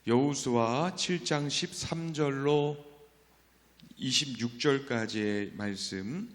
여호수아 7장 13절로 26절까지의 말씀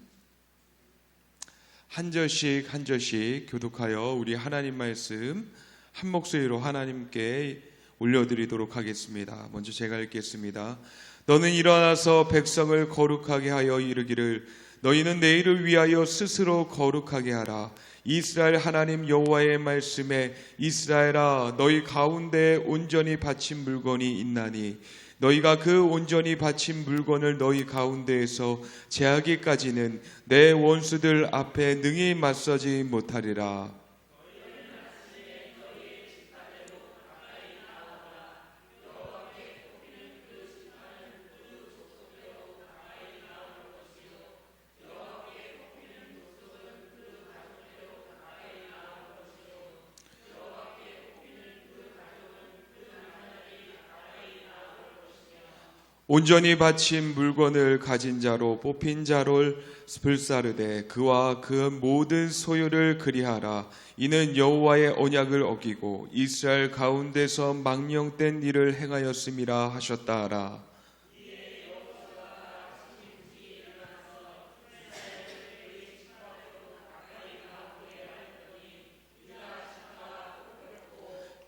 한 절씩 한 절씩 교독하여 우리 하나님 말씀 한 목소리로 하나님께 올려드리도록 하겠습니다. 먼저 제가 읽겠습니다. 너는 일어나서 백성을 거룩하게 하여 이르기를 너희는 내일을 위하여 스스로 거룩하게 하라. 이스라엘 하나님 여호와의 말씀에 이스라엘아 너희 가운데 온전히 바친 물건이 있나니 너희가 그 온전히 바친 물건을 너희 가운데에서 제하기까지는 내 원수들 앞에 능히 맞서지 못하리라. 온전히 바친 물건을 가진 자로 뽑힌 자를 불사르되 그와 그 모든 소유를 그리하라. 이는 여호와의 언약을 어기고 이스라엘 가운데서 망령된 일을 행하였음이라 하셨다 하라.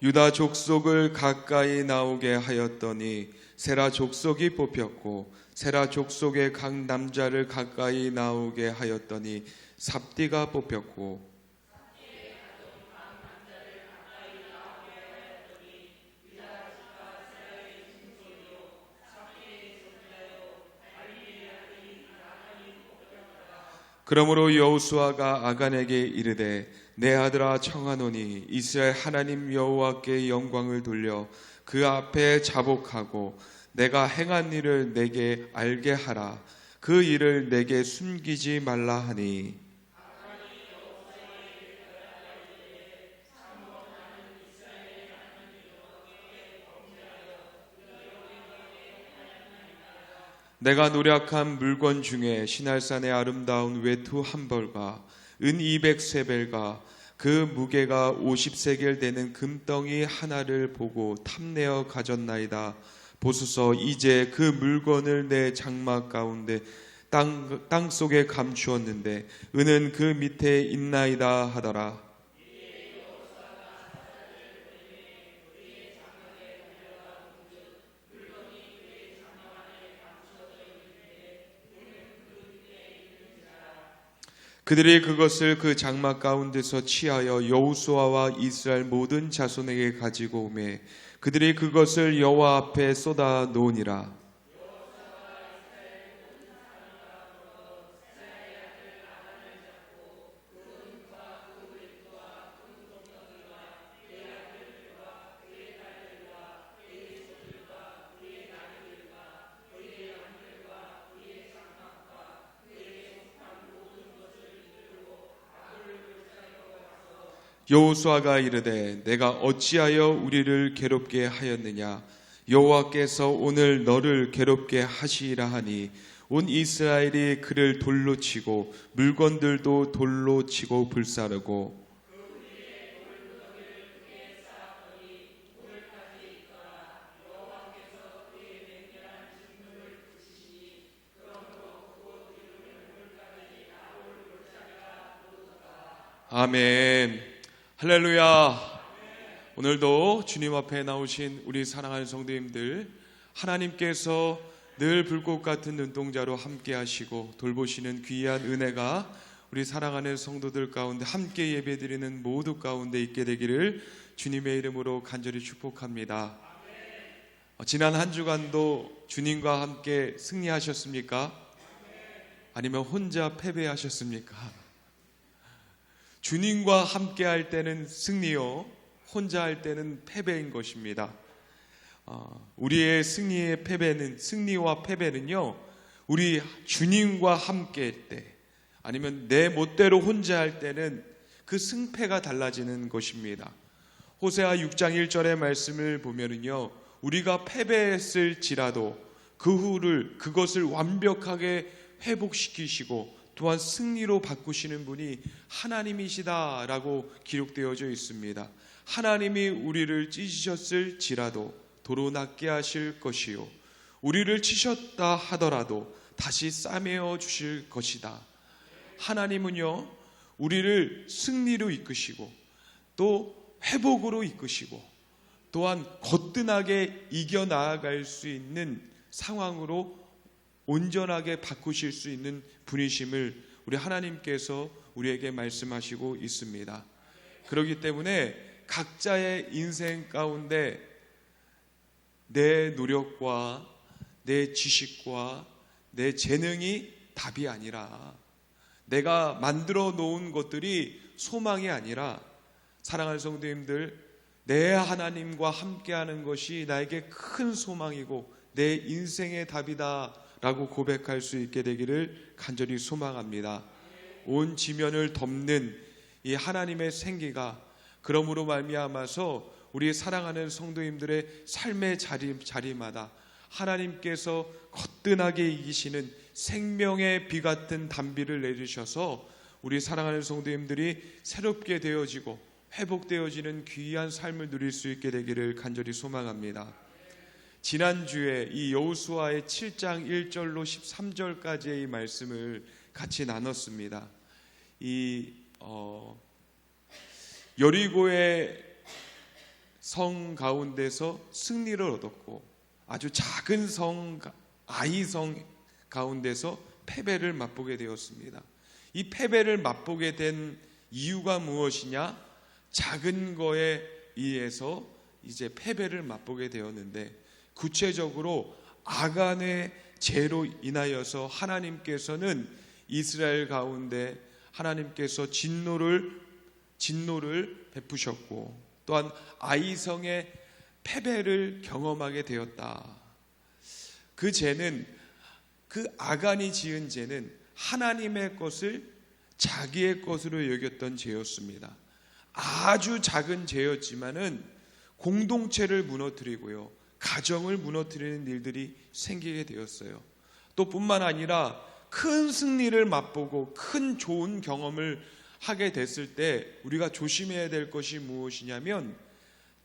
유다 족속을 가까이 나오게 하였더니 세라 족속이 뽑혔고 세라 족속의 각 남자를 가까이 나오게 하였더니 삽디가 뽑혔고 그러므로 여호수아가 아간에게 이르되 내 아들아 청하노니 이스라엘 하나님 여호와께 영광을 돌려 그 앞에 자복하고 내가 행한 일을 내게 알게 하라. 그 일을 내게 숨기지 말라 하니 내가 노력한 물건 중에 시날산의 아름다운 외투 한 벌과 은 200세벨과 그 무게가 50세겔 되는 금덩이 하나를 보고 탐내어 가졌나이다. 보소서 이제 그 물건을 내 장막 가운데 땅 속에 감추었는데 은은 그 밑에 있나이다 하더라. 그들이 그것을 그 장막 가운데서 취하여 여호수아와 이스라엘 모든 자손에게 가지고 오매 그들이 그것을 여호와 앞에 쏟아 놓으니라. 여호수아가 이르되 내가 어찌하여 우리를 괴롭게 하였느냐 여호와께서 오늘 너를 괴롭게 하시리라 하니 온 이스라엘이 그를 돌로 치고 물건들도 돌로 치고 불사르고 아멘. 할렐루야. 오늘도 주님 앞에 나오신 우리 사랑하는 성도님들 하나님께서 늘 불꽃 같은 눈동자로 함께 하시고 돌보시는 귀한 은혜가 우리 사랑하는 성도들 가운데 함께 예배드리는 모두 가운데 있게 되기를 주님의 이름으로 간절히 축복합니다. 지난 한 주간도 주님과 함께 승리하셨습니까? 아니면 혼자 패배하셨습니까? 주님과 함께 할 때는 승리요, 혼자 할 때는 패배인 것입니다. 우리의 승리와 패배는요, 우리 주님과 함께 할 때, 아니면 내 멋대로 혼자 할 때는 그 승패가 달라지는 것입니다. 호세아 6장 1절의 말씀을 보면은요, 우리가 패배했을지라도 그것을 완벽하게 회복시키시고 또한 승리로 바꾸시는 분이 하나님이시다라고 기록되어져 있습니다. 하나님이 우리를 찢으셨을지라도 도로 낫게 하실 것이요 우리를 치셨다 하더라도 다시 싸매어 주실 것이다. 하나님은요, 우리를 승리로 이끄시고 또 회복으로 이끄시고 또한 거뜬하게 이겨나아갈 수 있는 상황으로 온전하게 바꾸실 수 있는 분이심을 우리 하나님께서 우리에게 말씀하시고 있습니다. 그렇기 때문에 각자의 인생 가운데 내 노력과 내 지식과 내 재능이 답이 아니라, 내가 만들어 놓은 것들이 소망이 아니라, 사랑하는 성도님들, 내 하나님과 함께하는 것이 나에게 큰 소망이고 내 인생의 답이다 라고 고백할 수 있게 되기를 간절히 소망합니다. 온 지면을 덮는 이 하나님의 생기가 그러므로 말미암아서 우리 사랑하는 성도님들의 삶의 자리마다 하나님께서 거뜬하게 이기시는 생명의 비 같은 단비를 내리셔서 우리 사랑하는 성도님들이 새롭게 되어지고 회복되어지는 귀한 삶을 누릴 수 있게 되기를 간절히 소망합니다. 지난주에 이 여호수아의 7장 1절로 13절까지의 이 말씀을 같이 나눴습니다. 이 여리고의 성 가운데서 승리를 얻었고 아주 작은 성 아이성 가운데서 패배를 맛보게 되었습니다. 이 패배를 맛보게 된 이유가 무엇이냐? 작은 거에 의해서 이제 패배를 맛보게 되었는데, 구체적으로 아간의 죄로 인하여서 하나님께서는 이스라엘 가운데 하나님께서 진노를 베푸셨고 또한 아이성의 패배를 경험하게 되었다. 그 죄는, 그 아간이 지은 죄는 하나님의 것을 자기의 것으로 여겼던 죄였습니다. 아주 작은 죄였지만은 공동체를 무너뜨리고요, 가정을 무너뜨리는 일들이 생기게 되었어요. 또 뿐만 아니라 큰 승리를 맛보고 큰 좋은 경험을 하게 됐을 때 우리가 조심해야 될 것이 무엇이냐면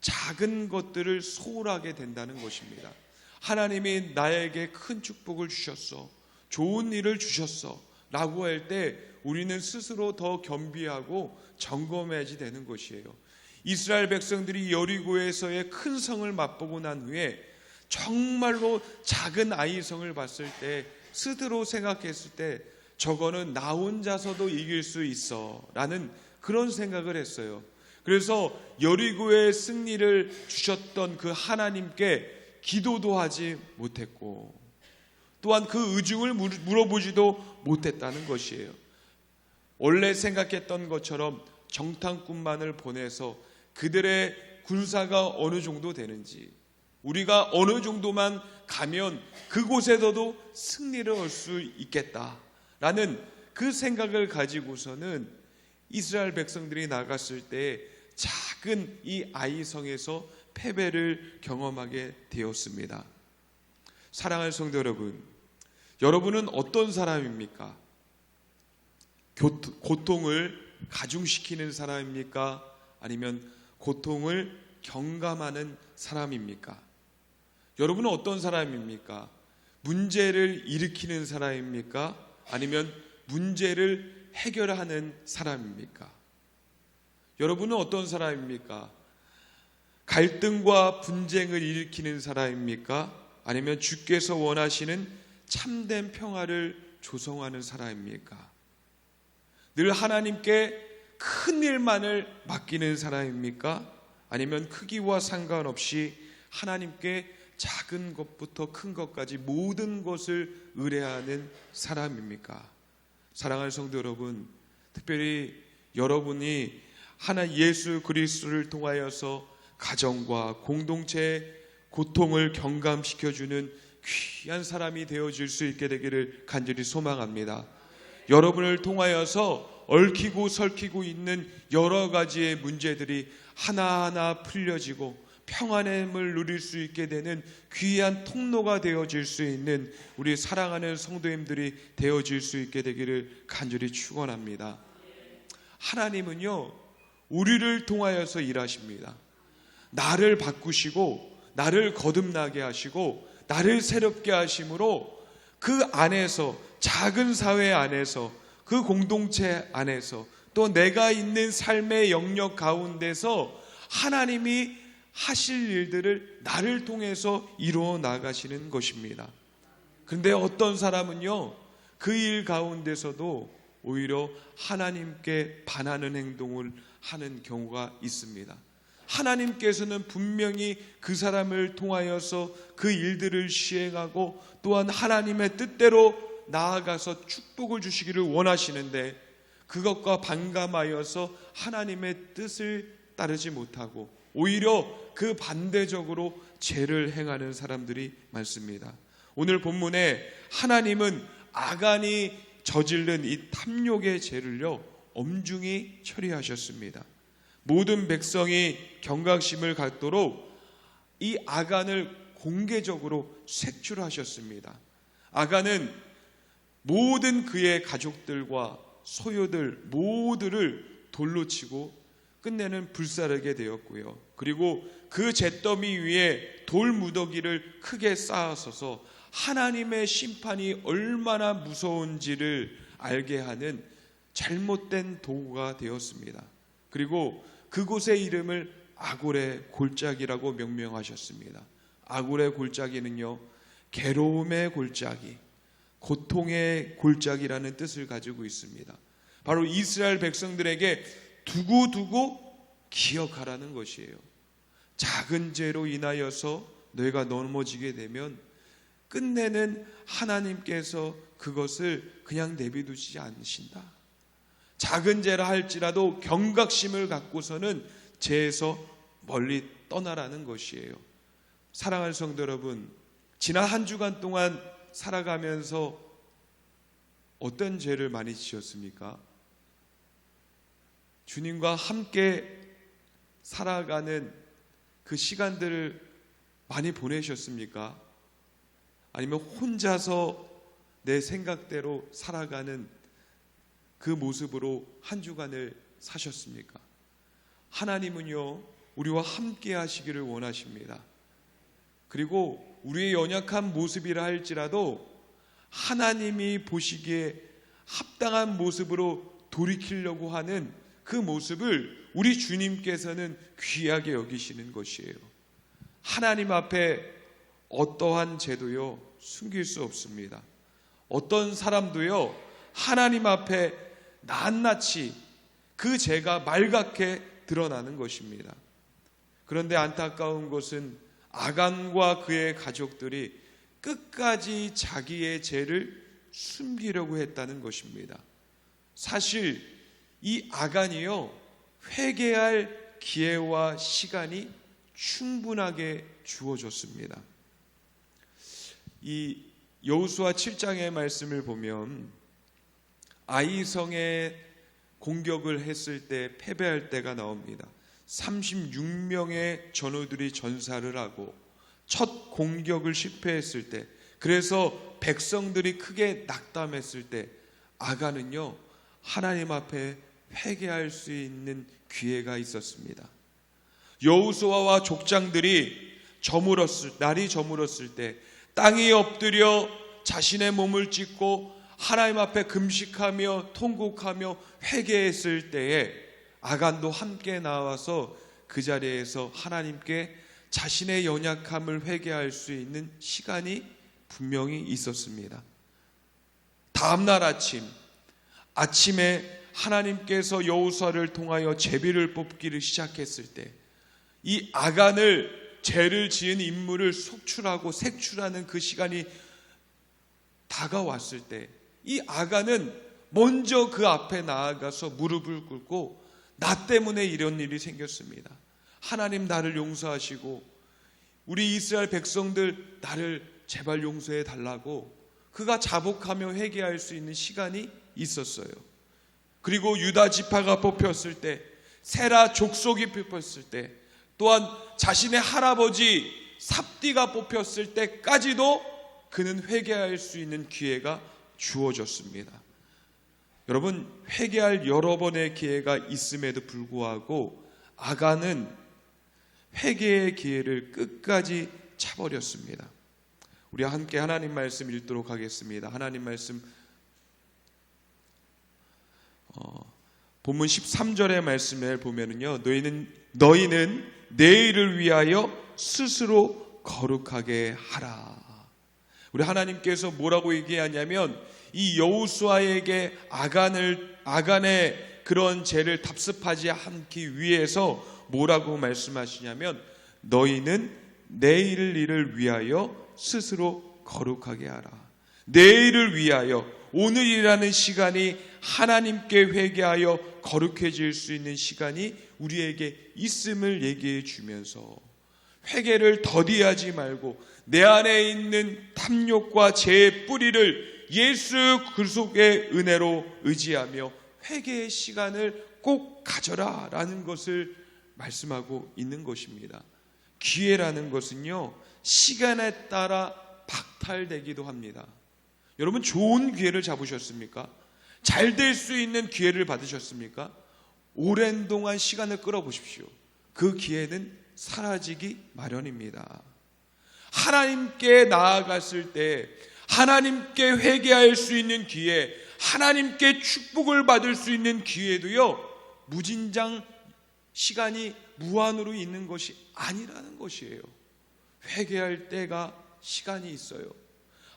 작은 것들을 소홀하게 된다는 것입니다. 하나님이 나에게 큰 축복을 주셨어, 좋은 일을 주셨어 라고 할 때 우리는 스스로 더 겸비하고 점검해야지 되는 것이에요. 이스라엘 백성들이 여리고에서의 큰 성을 맛보고 난 후에 정말로 작은 아이성을 봤을 때 스스로 생각했을 때 저거는 나 혼자서도 이길 수 있어 라는 그런 생각을 했어요. 그래서 여리고의 승리를 주셨던 그 하나님께 기도도 하지 못했고 또한 그 의중을 물어보지도 못했다는 것이에요. 원래 생각했던 것처럼 정탐꾼만을 보내서 그들의 군사가 어느 정도 되는지, 우리가 어느 정도만 가면 그곳에서도 승리를 얻을 수 있겠다라는 그 생각을 가지고서는 이스라엘 백성들이 나갔을 때 작은 이 아이성에서 패배를 경험하게 되었습니다. 사랑하는 성도 여러분, 여러분은 어떤 사람입니까? 고통을 가중시키는 사람입니까? 아니면 고통을 경감하는 사람입니까? 여러분은 어떤 사람입니까? 문제를 일으키는 사람입니까? 아니면 문제를 해결하는 사람입니까? 여러분은 어떤 사람입니까? 갈등과 분쟁을 일으키는 사람입니까? 아니면 주께서 원하시는 참된 평화를 조성하는 사람입니까? 늘 하나님께 큰 일만을 맡기는 사람입니까? 아니면 크기와 상관없이 하나님께 작은 것부터 큰 것까지 모든 것을 의뢰하는 사람입니까? 사랑하는 성도 여러분, 특별히 여러분이 예수 그리스도를 통하여서 가정과 공동체의 고통을 경감시켜주는 귀한 사람이 되어질 수 있게 되기를 간절히 소망합니다. 여러분을 통하여서 얽히고 설키고 있는 여러 가지의 문제들이 하나하나 풀려지고 평안함을 누릴 수 있게 되는 귀한 통로가 되어질 수 있는 우리 사랑하는 성도님들이 되어질 수 있게 되기를 간절히 축원합니다. 하나님은요, 우리를 통하여서 일하십니다. 나를 바꾸시고 나를 거듭나게 하시고 나를 새롭게 하심으로 그 안에서, 작은 사회 안에서, 그 공동체 안에서, 또 내가 있는 삶의 영역 가운데서 하나님이 하실 일들을 나를 통해서 이루어 나가시는 것입니다. 그런데 어떤 사람은요, 그 일 가운데서도 오히려 하나님께 반하는 행동을 하는 경우가 있습니다. 하나님께서는 분명히 그 사람을 통하여서 그 일들을 시행하고 또한 하나님의 뜻대로 나아가서 축복을 주시기를 원하시는데, 그것과 반감하여서 하나님의 뜻을 따르지 못하고 오히려 그 반대적으로 죄를 행하는 사람들이 많습니다. 오늘 본문에 하나님은 아간이 저지른 이 탐욕의 죄를요, 엄중히 처리하셨습니다. 모든 백성이 경각심을 갖도록 이 아간을 공개적으로 색출하셨습니다. 아간은 모든 그의 가족들과 소유들 모두를 돌로 치고 끝내는 불사르게 되었고요. 그리고 그 잿더미 위에 돌 무더기를 크게 쌓아서서 하나님의 심판이 얼마나 무서운지를 알게 하는 잘못된 도구가 되었습니다. 그리고 그곳의 이름을 아골의 골짜기라고 명명하셨습니다. 아골의 골짜기는요, 괴로움의 골짜기, 고통의 골짜기라는 뜻을 가지고 있습니다. 바로 이스라엘 백성들에게 두고두고 기억하라는 것이에요. 작은 죄로 인하여서 너희가 넘어지게 되면 끝내는 하나님께서 그것을 그냥 내비두지 않으신다. 작은 죄라 할지라도 경각심을 갖고서는 죄에서 멀리 떠나라는 것이에요. 사랑하는 성도 여러분, 지난 한 주간 동안 살아가면서 어떤 죄를 많이 지었습니까? 주님과 함께 살아가는 그 시간들을 많이 보내셨습니까? 아니면 혼자서 내 생각대로 살아가는 그 모습으로 한 주간을 사셨습니까? 하나님은요, 우리와 함께 하시기를 원하십니다. 그리고 우리의 연약한 모습이라 할지라도 하나님이 보시기에 합당한 모습으로 돌이키려고 하는 그 모습을 우리 주님께서는 귀하게 여기시는 것이에요. 하나님 앞에 어떠한 죄도요, 숨길 수 없습니다. 어떤 사람도요, 하나님 앞에 낱낱이 그 죄가 말갛게 드러나는 것입니다. 그런데 안타까운 것은 아간과 그의 가족들이 끝까지 자기의 죄를 숨기려고 했다는 것입니다. 사실 이 아간이요, 회개할 기회와 시간이 충분하게 주어졌습니다. 이 여호수아 7장의 말씀을 보면 아이성에 공격을 했을 때 패배할 때가 나옵니다. 36명의 전우들이 전사를 하고 첫 공격을 실패했을 때, 그래서 백성들이 크게 낙담했을 때 아간은요, 하나님 앞에 회개할 수 있는 기회가 있었습니다. 여호수아와 족장들이 날이 저물었을 때 땅에 엎드려 자신의 몸을 찢고 하나님 앞에 금식하며 통곡하며 회개했을 때에 아간도 함께 나와서 그 자리에서 하나님께 자신의 연약함을 회개할 수 있는 시간이 분명히 있었습니다. 다음날 아침에 하나님께서 여호수아를 통하여 제비를 뽑기를 시작했을 때 이 아간을, 죄를 지은 인물을 속출하고 색출하는 그 시간이 다가왔을 때 이 아간은 먼저 그 앞에 나아가서 무릎을 꿇고 나 때문에 이런 일이 생겼습니다. 하나님 나를 용서하시고 우리 이스라엘 백성들 나를 제발 용서해 달라고 그가 자복하며 회개할 수 있는 시간이 있었어요. 그리고 유다 지파가 뽑혔을 때, 세라 족속이 뽑혔을 때, 또한 자신의 할아버지 삽디가 뽑혔을 때까지도 그는 회개할 수 있는 기회가 주어졌습니다. 여러분, 회개할 여러 번의 기회가 있음에도 불구하고 아간은 회개의 기회를 끝까지 차버렸습니다. 우리 함께 하나님 말씀 읽도록 하겠습니다. 하나님 말씀 본문 13절의 말씀을 보면은요, 너희는 내일을 위하여 스스로 거룩하게 하라. 우리 하나님께서 뭐라고 얘기하냐면, 이 여호수아에게 아간의 그런 죄를 답습하지 않기 위해서 뭐라고 말씀하시냐면, 너희는 내일 일을 위하여 스스로 거룩하게 하라. 내일을 위하여, 오늘이라는 시간이 하나님께 회개하여 거룩해질 수 있는 시간이 우리에게 있음을 얘기해 주면서, 회개를 더디하지 말고 내 안에 있는 탐욕과 죄의 뿌리를 예수 그리스도의 은혜로 의지하며 회개의 시간을 꼭 가져라 라는 것을 말씀하고 있는 것입니다. 기회라는 것은요, 시간에 따라 박탈되기도 합니다. 여러분, 좋은 기회를 잡으셨습니까? 잘 될 수 있는 기회를 받으셨습니까? 오랜 동안 시간을 끌어보십시오. 그 기회는 사라지기 마련입니다. 하나님께 나아갔을 때 하나님께 회개할 수 있는 기회, 하나님께 축복을 받을 수 있는 기회도요, 무진장 시간이 무한으로 있는 것이 아니라는 것이에요. 회개할 때가 시간이 있어요.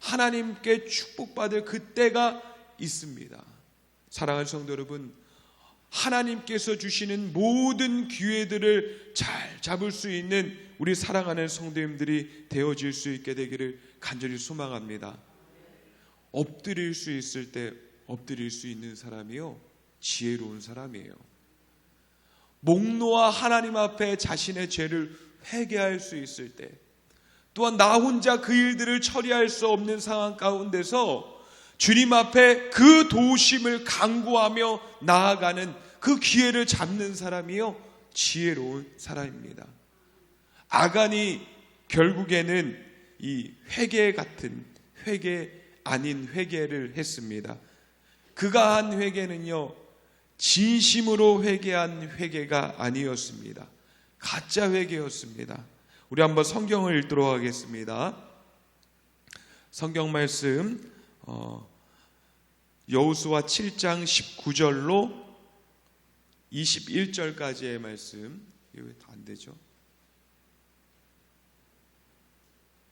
하나님께 축복받을 그때가 있습니다. 사랑하는 성도 여러분, 하나님께서 주시는 모든 기회들을 잘 잡을 수 있는 우리 사랑하는 성도님들이 되어질 수 있게 되기를 간절히 소망합니다. 엎드릴 수 있을 때 엎드릴 수 있는 사람이요, 지혜로운 사람이에요. 목 놓아 하나님 앞에 자신의 죄를 회개할 수 있을 때, 또한 나 혼자 그 일들을 처리할 수 없는 상황 가운데서 주님 앞에 그 도우심을 간구하며 나아가는 그 기회를 잡는 사람이요, 지혜로운 사람입니다. 아간이 결국에는 이 회개 같은 회개 아닌 회개를 했습니다. 그가 한 회개는요, 진심으로 회개한 회개가 아니었습니다. 가짜 회개였습니다. 우리 한번 성경을 읽도록 하겠습니다. 성경 말씀 여호수아 7장 19절로 21절까지의 말씀. 이거 왜 다 안 되죠?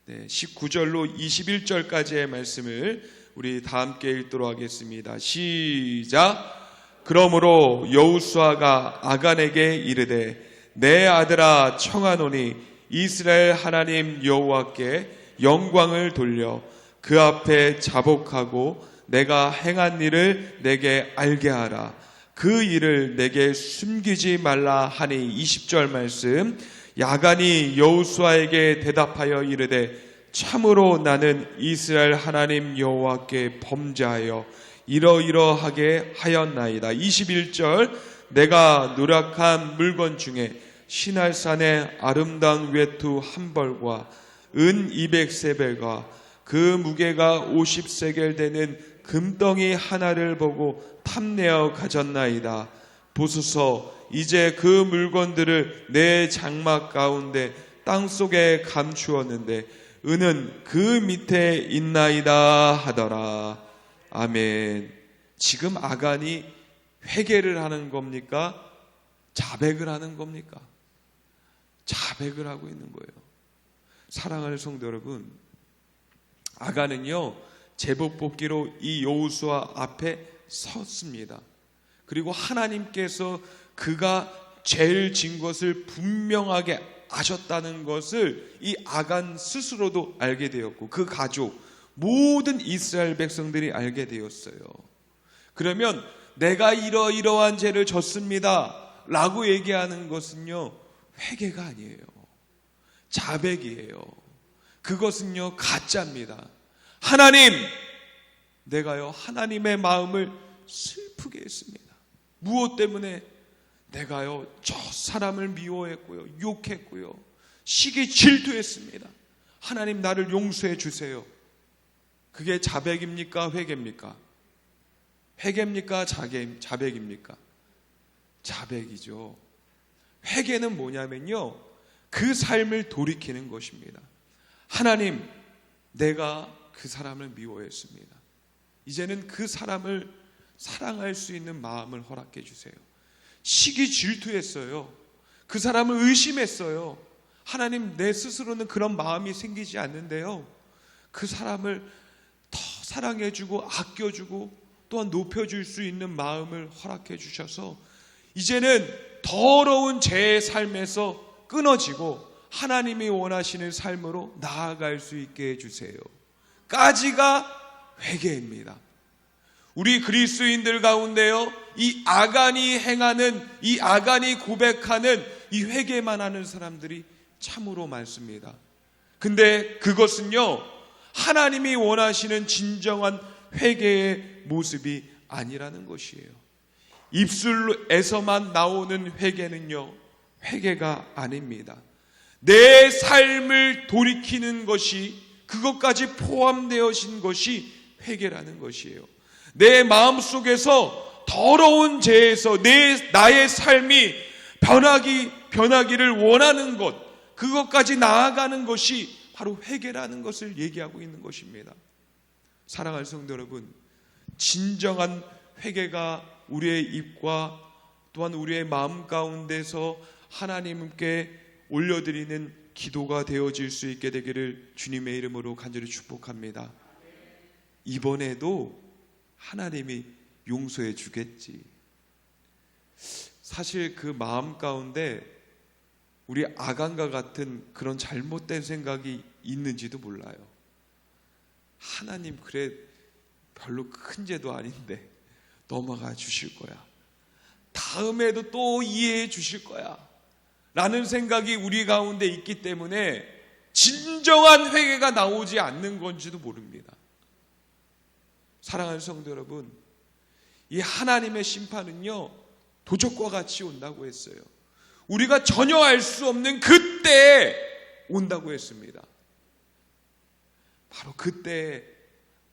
네, 19절로 21절까지의 말씀을 우리 다 함께 읽도록 하겠습니다. 시작. 그러므로 여호수아가 아간에게 이르되, 내 아들아 청하노니 이스라엘 하나님 여호와께 영광을 돌려 그 앞에 자복하고 내가 행한 일을 내게 알게 하라. 그 일을 내게 숨기지 말라 하니. 20절 말씀. 아간이 여호수아에게 대답하여 이르되, 참으로 나는 이스라엘 하나님 여호와께 범죄하여 이러이러하게 하였나이다. 21절. 내가 누락한 물건 중에 시날산의 아름다운 외투 한 벌과 은 200세벨과 그 무게가 50세겔 되는 금덩이 하나를 보고 탐내어 가졌나이다. 보소서, 이제 그 물건들을 내 장막 가운데 땅속에 감추었는데 은은 그 밑에 있나이다 하더라. 아멘. 지금 아간이 회개를 하는 겁니까? 자백을 하는 겁니까? 자백을 하고 있는 거예요. 사랑하는 성도 여러분, 아간은요, 제복 뽑기로 이 여호수아 앞에 섰습니다. 그리고 하나님께서 그가 죄를 진 것을 분명하게 아셨다는 것을 이 아간 스스로도 알게 되었고, 그 가족, 모든 이스라엘 백성들이 알게 되었어요. 그러면 내가 이러이러한 죄를 졌습니다 라고 얘기하는 것은요, 회개가 아니에요. 자백이에요. 그것은요, 가짜입니다. 하나님, 내가요 하나님의 마음을 슬프게 했습니다. 무엇 때문에? 내가요 저 사람을 미워했고요, 욕했고요, 시기 질투했습니다. 하나님, 나를 용서해 주세요. 그게 자백입니까? 회개입니까? 회개입니까? 자백입니까? 자백이죠. 회개는 뭐냐면요, 그 삶을 돌이키는 것입니다. 하나님, 내가 그 사람을 미워했습니다. 이제는 그 사람을 사랑할 수 있는 마음을 허락해 주세요. 시기 질투했어요. 그 사람을 의심했어요. 하나님, 내 스스로는 그런 마음이 생기지 않는데요, 그 사람을 더 사랑해주고 아껴주고 또한 높여줄 수 있는 마음을 허락해 주셔서 이제는 더러운 제 삶에서 끊어지고 하나님이 원하시는 삶으로 나아갈 수 있게 해주세요. 까지가 회개입니다. 우리 그리스도인들 가운데요, 이 아간이 행하는, 이 아간이 고백하는 이 회개만 하는 사람들이 참으로 많습니다. 근데 그것은요, 하나님이 원하시는 진정한 회개의 모습이 아니라는 것이에요. 입술에서만 나오는 회개는요, 회개가 아닙니다. 내 삶을 돌이키는 것이, 그것까지 포함되어진 것이 회개라는 것이에요. 내 마음속에서 더러운 죄에서 나의 삶이 변하기를 원하는 것, 그것까지 나아가는 것이 바로 회개라는 것을 얘기하고 있는 것입니다. 사랑하는 성도 여러분, 진정한 회개가 우리의 입과 또한 우리의 마음 가운데서 하나님께 올려드리는 기도가 되어질 수 있게 되기를 주님의 이름으로 간절히 축복합니다. 이번에도 하나님이 용서해 주겠지. 사실 그 마음 가운데 우리 아간과 같은 그런 잘못된 생각이 있는지도 몰라요. 하나님, 그래 별로 큰 죄도 아닌데 넘어가 주실 거야. 다음에도 또 이해해 주실 거야. 라는 생각이 우리 가운데 있기 때문에 진정한 회개가 나오지 않는 건지도 모릅니다. 사랑하는 성도 여러분, 이 하나님의 심판은요, 도적과 같이 온다고 했어요. 우리가 전혀 알 수 없는 그때에 온다고 했습니다. 바로 그때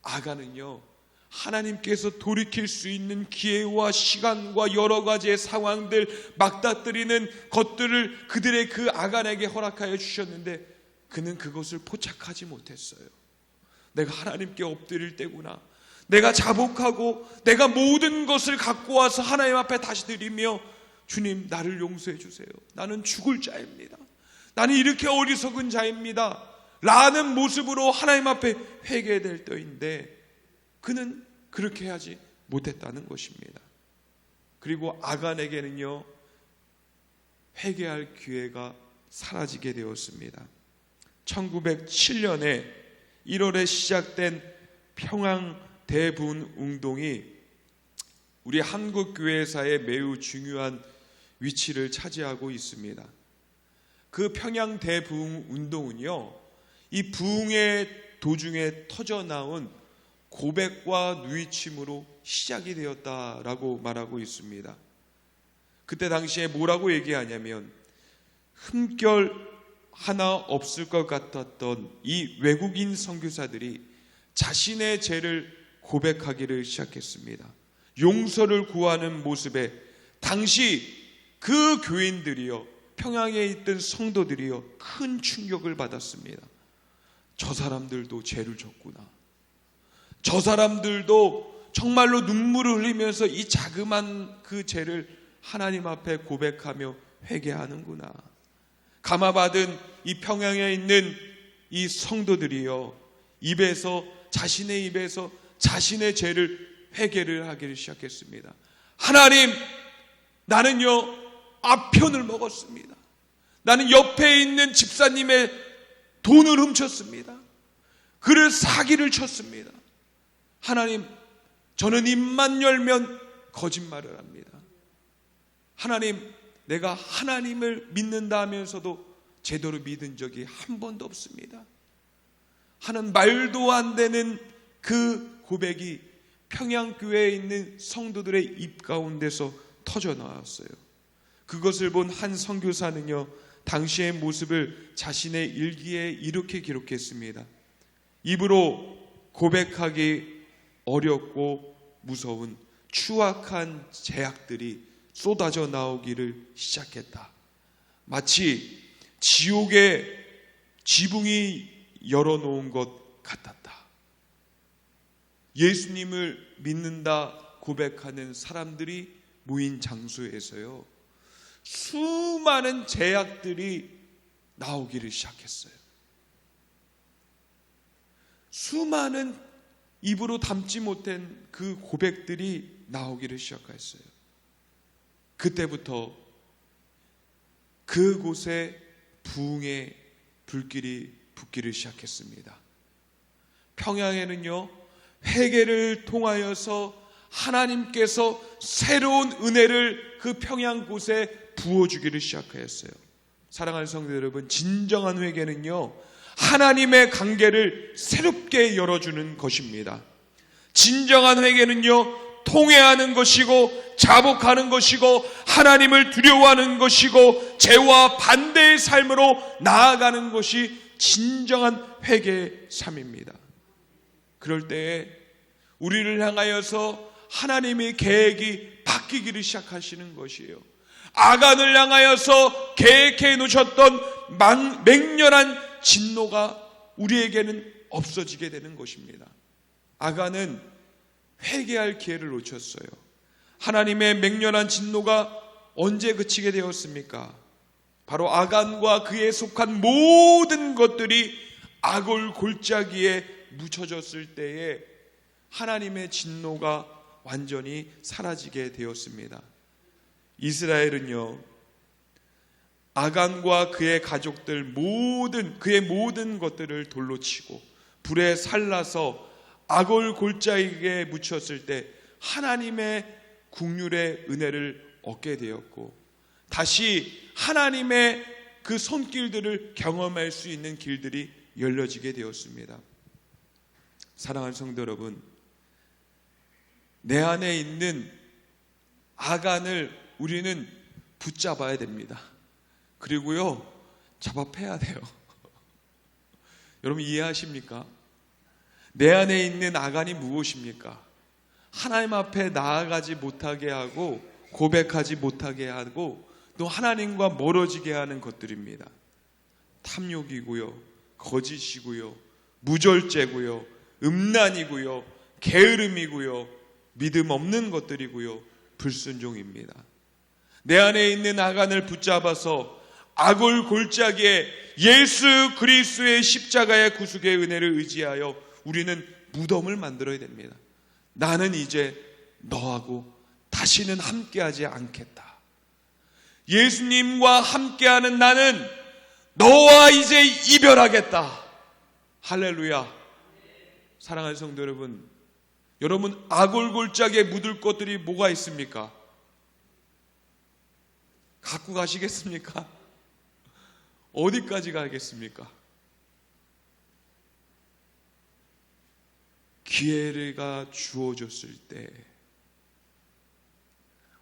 아간은요, 하나님께서 돌이킬 수 있는 기회와 시간과 여러 가지의 상황들, 맞닥뜨리는 것들을 그들의 그 아간에게 허락하여 주셨는데 그는 그것을 포착하지 못했어요. 내가 하나님께 엎드릴 때구나. 내가 자복하고 내가 모든 것을 갖고 와서 하나님 앞에 다시 드리며, 주님, 나를 용서해 주세요. 나는 죽을 자입니다. 나는 이렇게 어리석은 자입니다. 라는 모습으로 하나님 앞에 회개될 때인데 그는 그렇게 하지 못했다는 것입니다. 그리고 아간에게는요, 회개할 기회가 사라지게 되었습니다. 1907년에 1월에 시작된 평양 대부흥 운동이 우리 한국 교회사에 매우 중요한 위치를 차지하고 있습니다. 그 평양 대부흥 운동은요, 이 부흥의 도중에 터져나온 고백과 누이침으로 시작이 되었다라고 말하고 있습니다. 그때 당시에 뭐라고 얘기하냐면, 흠결 하나 없을 것 같았던 이 외국인 선교사들이 자신의 죄를 고백하기를 시작했습니다. 용서를 구하는 모습에 당시 그 교인들이요, 평양에 있던 성도들이요, 큰 충격을 받았습니다. 저 사람들도 죄를 졌구나. 저 사람들도 정말로 눈물을 흘리면서 이 자그만 그 죄를 하나님 앞에 고백하며 회개하는구나. 감화받은 이 평양에 있는 이 성도들이요, 자신의 입에서 자신의 죄를 회개를 하기를 시작했습니다. 하나님, 나는요, 아편을 먹었습니다. 나는 옆에 있는 집사님의 돈을 훔쳤습니다. 그를 사기를 쳤습니다. 하나님, 저는 입만 열면 거짓말을 합니다. 하나님, 내가 하나님을 믿는다 하면서도 제대로 믿은 적이 한 번도 없습니다. 하는 말도 안 되는 그 고백이 평양교회에 있는 성도들의 입 가운데서 터져 나왔어요. 그것을 본 한 선교사는요, 당시의 모습을 자신의 일기에 이렇게 기록했습니다. 입으로 고백하기 어렵고 무서운 추악한 제약들이 쏟아져 나오기를 시작했다. 마치 지옥의 지붕이 열어놓은 것 같았다. 예수님을 믿는다 고백하는 사람들이 모인 장소에서요, 수많은 제약들이 나오기를 시작했어요. 수많은 입으로 담지 못한 그 고백들이 나오기를 시작했어요. 그때부터 그곳에 부흥의 불길이 붙기를 시작했습니다. 평양에는요, 회개를 통하여서 하나님께서 새로운 은혜를 그 평양 곳에 부어주기를 시작하였어요. 사랑하는 성도 여러분, 진정한 회개는요, 하나님의 관계를 새롭게 열어주는 것입니다. 진정한 회개는요, 통회하는 것이고 자복하는 것이고 하나님을 두려워하는 것이고 죄와 반대의 삶으로 나아가는 것이 진정한 회개의 삶입니다. 그럴 때에 우리를 향하여서 하나님의 계획이 바뀌기를 시작하시는 것이에요. 아간을 향하여서 계획해 놓으셨던 맹렬한 진노가 우리에게는 없어지게 되는 것입니다. 아간은 회개할 기회를 놓쳤어요. 하나님의 맹렬한 진노가 언제 그치게 되었습니까? 바로 아간과 그에 속한 모든 것들이 아골 골짜기에 묻혀졌을 때에 하나님의 진노가 완전히 사라지게 되었습니다. 이스라엘은요, 아간과 그의 가족들 그의 모든 것들을 돌로 치고 불에 살라서 아골 골짜기에 묻혔을 때 하나님의 긍휼의 은혜를 얻게 되었고, 다시 하나님의 그 손길들을 경험할 수 있는 길들이 열려지게 되었습니다. 사랑하는 성도 여러분, 내 안에 있는 아간을 우리는 붙잡아야 됩니다. 그리고요, 잡아 패야 돼요. 여러분 이해하십니까? 내 안에 있는 아간이 무엇입니까? 하나님 앞에 나아가지 못하게 하고 고백하지 못하게 하고 또 하나님과 멀어지게 하는 것들입니다. 탐욕이고요, 거짓이고요, 무절제고요, 음란이고요, 게으름이고요, 믿음 없는 것들이고요, 불순종입니다. 내 안에 있는 아간을 붙잡아서 아골 골짜기에 예수 그리스도의 십자가의 구속의 은혜를 의지하여 우리는 무덤을 만들어야 됩니다. 나는 이제 너하고 다시는 함께하지 않겠다. 예수님과 함께하는 나는 너와 이제 이별하겠다. 할렐루야. 사랑하는 성도 여러분, 여러분 아골 골짜기에 묻을 것들이 뭐가 있습니까? 갖고 가시겠습니까? 어디까지 가겠습니까? 기회가 주어졌을 때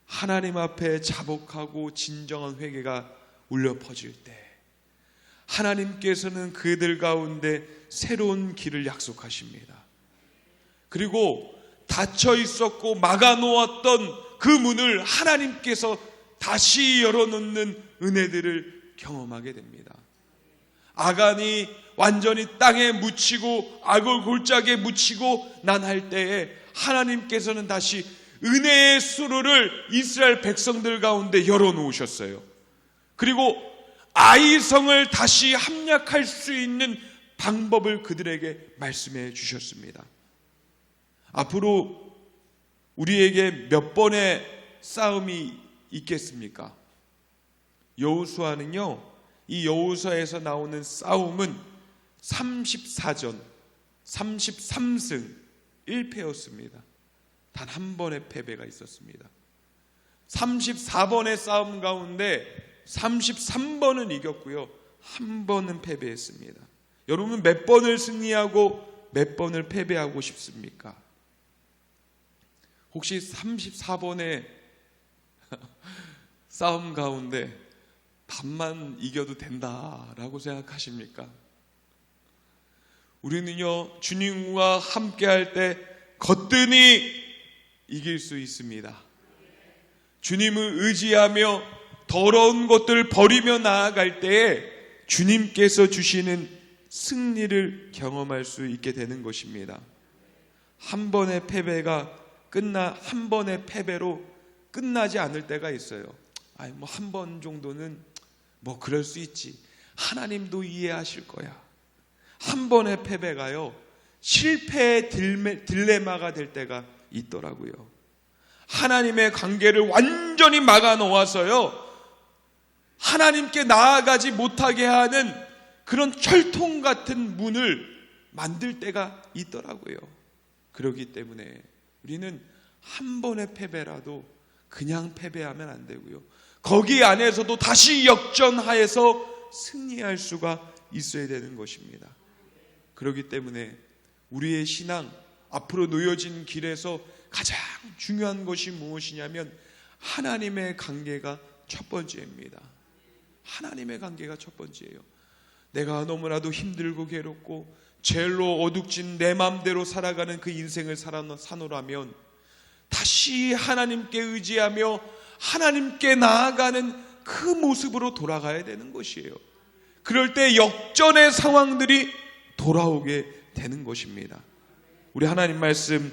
하나님 앞에 자복하고 진정한 회개가 울려 퍼질 때 하나님께서는 그들 가운데 새로운 길을 약속하십니다. 그리고 닫혀 있었고 막아놓았던 그 문을 하나님께서 다시 열어놓는 은혜들을 경험하게 됩니다. 아간이 완전히 땅에 묻히고 아골 골짜기에 묻히고 난 할 때에 하나님께서는 다시 은혜의 수로를 이스라엘 백성들 가운데 열어놓으셨어요. 그리고 아이성을 다시 합력할 수 있는 방법을 그들에게 말씀해 주셨습니다. 앞으로 우리에게 몇 번의 싸움이 있겠습니까? 여호수아는요, 이 여호수아에서 나오는 싸움은 34전 33승 1패였습니다. 단 한 번의 패배가 있었습니다. 34번의 싸움 가운데 33번은 이겼고요, 한 번은 패배했습니다. 여러분 몇 번을 승리하고 몇 번을 패배하고 싶습니까? 혹시 34번의 싸움 가운데 반만 이겨도 된다라고 생각하십니까? 우리는요, 주님과 함께 할 때 거뜬히 이길 수 있습니다. 주님을 의지하며 더러운 것들을 버리며 나아갈 때에 주님께서 주시는 승리를 경험할 수 있게 되는 것입니다. 한 번의 패배로 끝나지 않을 때가 있어요. 한 번 정도는 그럴 수 있지. 하나님도 이해하실 거야. 한 번의 패배가요, 실패의 딜레마가 될 때가 있더라고요. 하나님의 관계를 완전히 막아 놓아서요, 하나님께 나아가지 못하게 하는 그런 철통 같은 문을 만들 때가 있더라고요. 그렇기 때문에 우리는 한 번의 패배라도 그냥 패배하면 안 되고요, 거기 안에서도 다시 역전하여서 승리할 수가 있어야 되는 것입니다. 그렇기 때문에 우리의 신앙, 앞으로 놓여진 길에서 가장 중요한 것이 무엇이냐면 하나님의 관계가 첫 번째입니다. 하나님의 관계가 첫 번째예요. 내가 너무나도 힘들고 괴롭고 죄로 어둑진 내 마음대로 살아가는 그 인생을 사노라면 다시 하나님께 의지하며 하나님께 나아가는 그 모습으로 돌아가야 되는 것이에요. 그럴 때 역전의 상황들이 돌아오게 되는 것입니다. 우리 하나님 말씀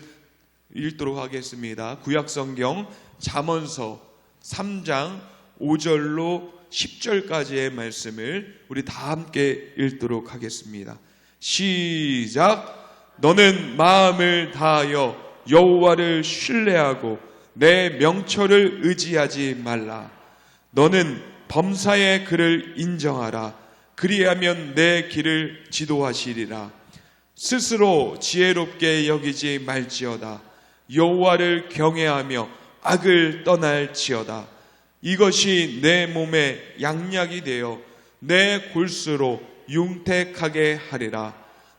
읽도록 하겠습니다. 구약성경 잠언서 3장 5절로 10절까지의 말씀을 우리 다 함께 읽도록 하겠습니다. 시작. 너는 마음을 다하여 여호와를 신뢰하고 내 명철을 의지하지 말라. 너는 범사의 그를 인정하라. 그리하면 내 길을 지도하시리라. 스스로 지혜롭게 여기지 말지어다. 여호와를 경외하며 악을 떠날지어다. 이것이 내 몸에 양약이 되어 내 골수로 융택하게 하리라.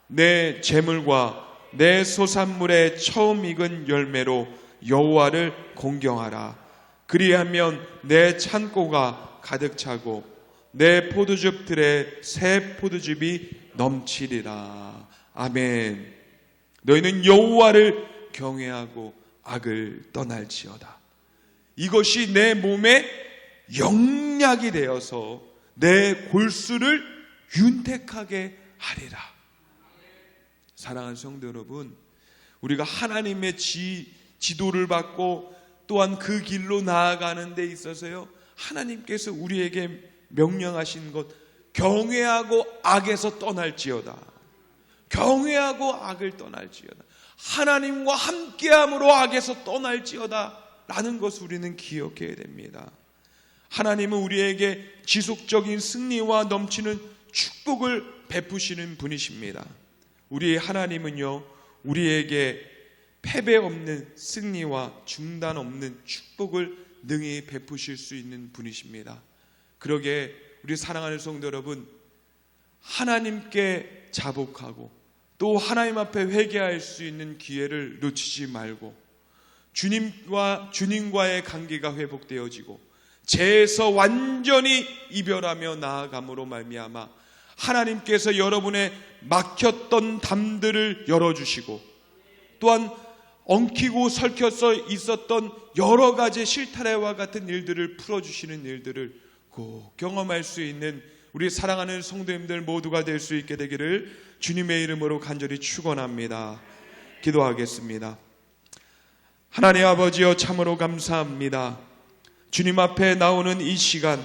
내 재물과 내 소산물의 처음 익은 열매로 여호와를 공경하라. 그리하면 내 창고가 가득 차고 내 포도즙들에 새 포도즙이 넘치리라. 아멘. 너희는 여호와를 경외하고 악을 떠날지어다. 이것이 내 몸에 영약이 되어서 내 골수를 윤택하게 하리라. 사랑하는 성도 여러분, 우리가 하나님의 지도를 받고 또한 그 길로 나아가는 데 있어서요, 하나님께서 우리에게 명령하신 것, 경외하고 악에서 떠날지어다. 경외하고 악을 떠날지어다. 하나님과 함께함으로 악에서 떠날지어다 라는 것을 우리는 기억해야 됩니다. 하나님은 우리에게 지속적인 승리와 넘치는 축복을 베푸시는 분이십니다. 우리 하나님은요, 우리에게 패배 없는 승리와 중단 없는 축복을 능히 베푸실 수 있는 분이십니다. 그러게 우리 사랑하는 성도 여러분, 하나님께 자복하고 또 하나님 앞에 회개할 수 있는 기회를 놓치지 말고 주님과의 관계가 회복되어지고 죄에서 완전히 이별하며 나아감으로 말미암아 하나님께서 여러분의 막혔던 담들을 열어주시고 또한 엉키고 설켜서 있었던 여러 가지 실타래와 같은 일들을 풀어주시는 일들을 꼭 경험할 수 있는 우리 사랑하는 성도님들 모두가 될 수 있게 되기를 주님의 이름으로 간절히 축원합니다. 기도하겠습니다. 하나님 아버지여, 참으로 감사합니다. 주님 앞에 나오는 이 시간,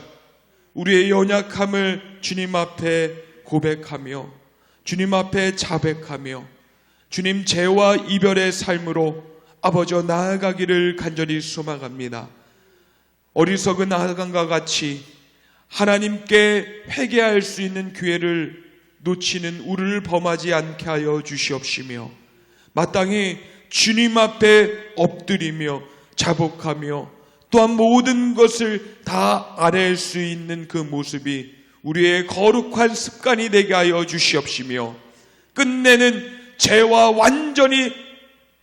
우리의 연약함을 주님 앞에 고백하며 주님 앞에 자백하며 주님 죄와 이별의 삶으로 아버지여 나아가기를 간절히 소망합니다. 어리석은 아간과 같이 하나님께 회개할 수 있는 기회를 놓치는 우리를 범하지 않게 하여 주시옵시며 마땅히 주님 앞에 엎드리며 자복하며 또한 모든 것을 다 아뢰할 수 있는 그 모습이 우리의 거룩한 습관이 되게 하여 주시옵시며 끝내는 죄와 완전히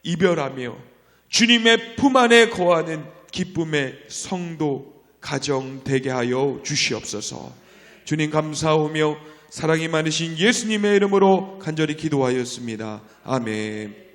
이별하며 주님의 품 안에 거하는 기쁨의 성도 가정 되게 하여 주시옵소서. 주님 감사하며 사랑이 많으신 예수님의 이름으로 간절히 기도하였습니다. 아멘.